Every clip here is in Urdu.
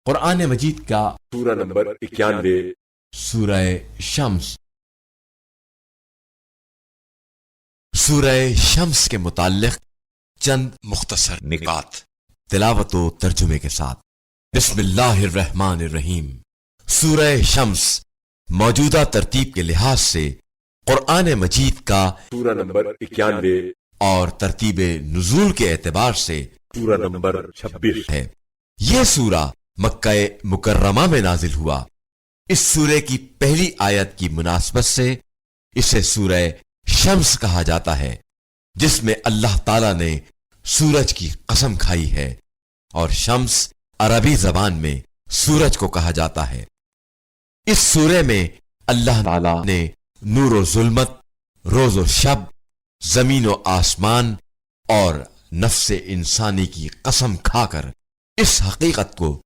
قرآن مجید کا سورہ نمبر 91 سورہ شمس۔ سورہ شمس کے متعلق چند مختصر نکات تلاوت و ترجمے کے ساتھ۔ بسم اللہ الرحمن الرحیم۔ سورہ شمس موجودہ ترتیب کے لحاظ سے قرآن مجید کا سورہ نمبر 91 اور ترتیب نزول کے اعتبار سے سورہ نمبر 26 ہے۔ یہ سورہ مکہ مکرمہ میں نازل ہوا۔ اس سورے کی پہلی آیت کی مناسبت سے اسے سورہ شمس کہا جاتا ہے، جس میں اللہ تعالی نے سورج کی قسم کھائی ہے، اور شمس عربی زبان میں سورج کو کہا جاتا ہے۔ اس سورے میں اللہ تعالی نے نور و ظلمت، روز و شب، زمین و آسمان اور نفس انسانی کی قسم کھا کر اس حقیقت کو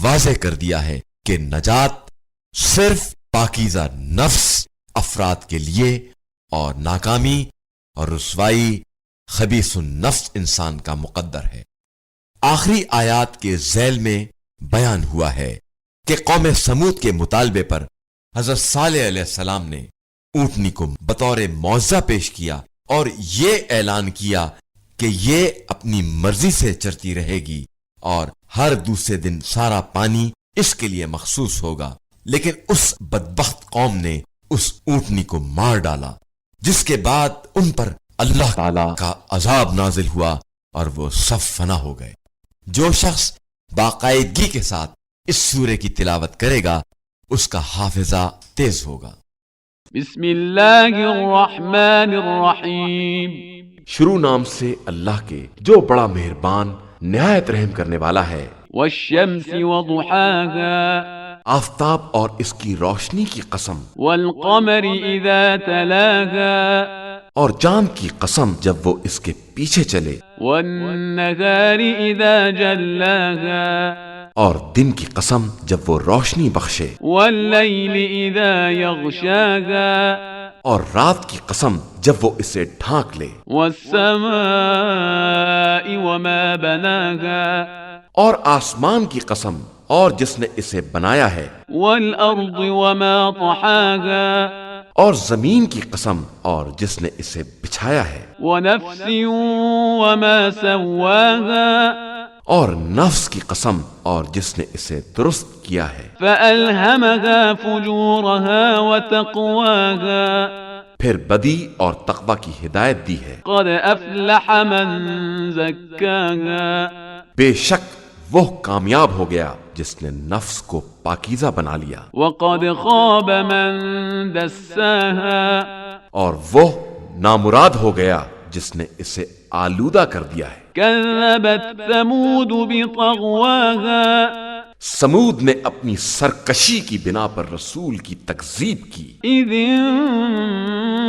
واضح کر دیا ہے کہ نجات صرف پاکیزہ نفس افراد کے لیے اور ناکامی اور رسوائی خبیث النفس انسان کا مقدر ہے۔ آخری آیات کے ذیل میں بیان ہوا ہے کہ قوم سمود کے مطالبے پر حضرت صالح علیہ السلام نے اونٹنی کو بطور معجزہ پیش کیا اور یہ اعلان کیا کہ یہ اپنی مرضی سے چرتی رہے گی اور ہر دوسرے دن سارا پانی اس کے لیے مخصوص ہوگا، لیکن اس بدبخت قوم نے اس اونٹنی کو مار ڈالا، جس کے بعد ان پر اللہ تعالی کا عذاب نازل ہوا اور وہ سب فنا ہو گئے۔ جو شخص باقاعدگی کے ساتھ اس سورے کی تلاوت کرے گا اس کا حافظہ تیز ہوگا۔ بسم اللہ الرحمن الرحیم۔ شروع نام سے اللہ کے جو بڑا مہربان نہایت رحم کرنے والا ہے۔ والشمس وضحاها۔ آفتاب اور اس کی روشنی کی قسم، والقمر اذا تلاها۔ اور چاند کی قسم جب وہ اس کے پیچھے چلے، والنهار اذا جلاها۔ اور دن کی قسم جب وہ روشنی بخشے، واللیل اذا یغشاها۔ اور رات کی قسم جب وہ اسے ڈھانک لے، والسماء وما بناها۔ اور آسمان کی قسم اور جس نے اسے بنایا ہے، والارض وما طحاها۔ اور زمین کی قسم اور جس نے اسے بچھایا ہے، ونفس وما سواها۔ اور نفس کی قسم اور جس نے اسے درست کیا ہے، فألهمها فجورها وتقواها۔ پھر بدی اور تقوی کی ہدایت دی ہے۔ قد افلح من زکاها۔ بے شک وہ کامیاب ہو گیا جس نے نفس کو پاکیزہ بنا لیا، وقد خاب من دساها۔ اور وہ نامراد ہو گیا جس نے اسے آلودہ کر دیا ہے۔ كذبت ثمود بطغواها۔ سمود نے اپنی سرکشی کی بنا پر رسول کی تکذیب کی، اذ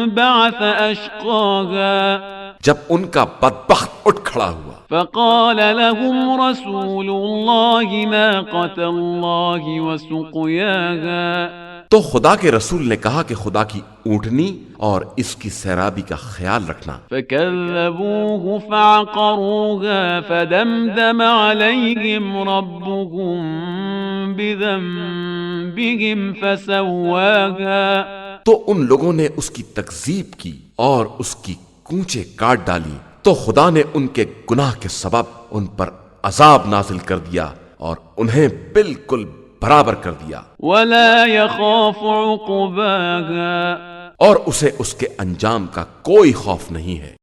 انبعث اشقاها۔ جب ان کا بدبخت اٹھ کھڑا ہوا، فقال لهم رسول الله ناقة الله وسقياها۔ تو خدا کے رسول نے کہا کہ خدا کی اونٹنی اور اس کی سیرابی کا خیال رکھنا۔ فكذبوه فعقروها فدمدم عليهم ربهم بذنبهم فسواها۔ تو ان لوگوں نے اس کی تکذیب کی اور اس کی کونچیں کاٹ ڈالی، تو خدا نے ان کے گناہ کے سبب ان پر عذاب نازل کر دیا اور انہیں بالکل برابر کر دیا، ولا يخاف عقباها۔ اور اسے اس کے انجام کا کوئی خوف نہیں ہے۔